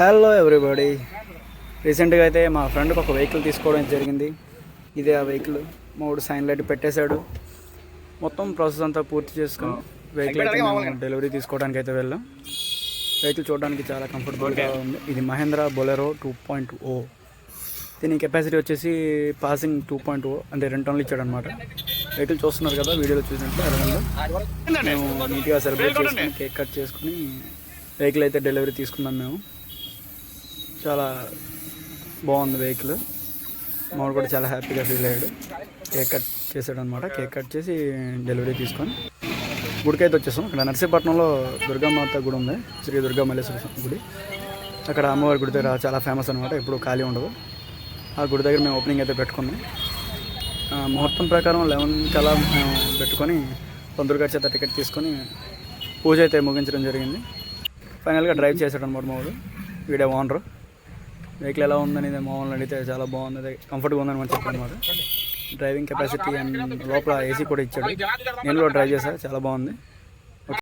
Hello everybody. రీసెంట్గా అయితే మా ఫ్రెండ్కి ఒక వెహికల్ తీసుకోవడం జరిగింది. ఇదే ఆ వెహికల్. మూడు సైన్ లైట్ పెట్టేశాడు. మొత్తం ప్రాసెస్ అంతా పూర్తి చేసుకుని వెహికల్ అయితే మేము డెలివరీ తీసుకోవడానికి అయితే వెళ్ళాం. వెహికల్ చూడడానికి చాలా కంఫర్టబుల్గా ఉంది. ఇది మహేంద్ర బొలెరో 2.0. దీని కెపాసిటీ వచ్చేసి పాసింగ్ 2.0 అంటే 2 టన్నులు ఇచ్చాడు అనమాట. వెహికల్ చూస్తున్నారు కదా, వీడియోలో చూసినట్లు అరవింద మేము నీట్గా సెలబ్రేట్ చేసుకుని కేక్ కట్ చేసుకుని వెహికల్ అయితే డెలివరీ తీసుకున్నాం. మేము చాలా బాగుంది వెహికల్. మామూలు కూడా చాలా హ్యాపీగా ఫీల్ అయ్యాడు. కేక్ కట్ చేసాడు అనమాట. కేక్ కట్ చేసి డెలివరీ తీసుకొని గుడికైతే వచ్చేసాం. ఇక్కడ నర్సీపట్నంలో దుర్గామాత గుడి ఉంది, శ్రీ దుర్గా మల్లేశ్వర గుడి. అక్కడ అమ్మవారి గుడి దగ్గర చాలా ఫేమస్ అనమాట, ఎప్పుడు ఖాళీ ఉండదు. ఆ గుడి దగ్గర మేము ఓపెనింగ్ అయితే పెట్టుకున్నాం. ముహూర్తం ప్రకారం 11 కల్లా మేము పెట్టుకొని పంతులు గారి చేత టికెట్ తీసుకొని పూజ అయితే ముగించడం జరిగింది. ఫైనల్గా డ్రైవ్ చేశాడు అనమాట మామూలు వీడియో ఓనరు. వెహికల్ ఎలా ఉందని మామూలు అడిగితే చాలా బాగుంది, కంఫర్ట్గా ఉందని మనం చెప్పాను అనమాట. డ్రైవింగ్ కెపాసిటీ అండ్ లోపల ఏసీ కూడా ఇచ్చాడు. నేను కూడా డ్రైవ్ చేశాను, చాలా బాగుంది.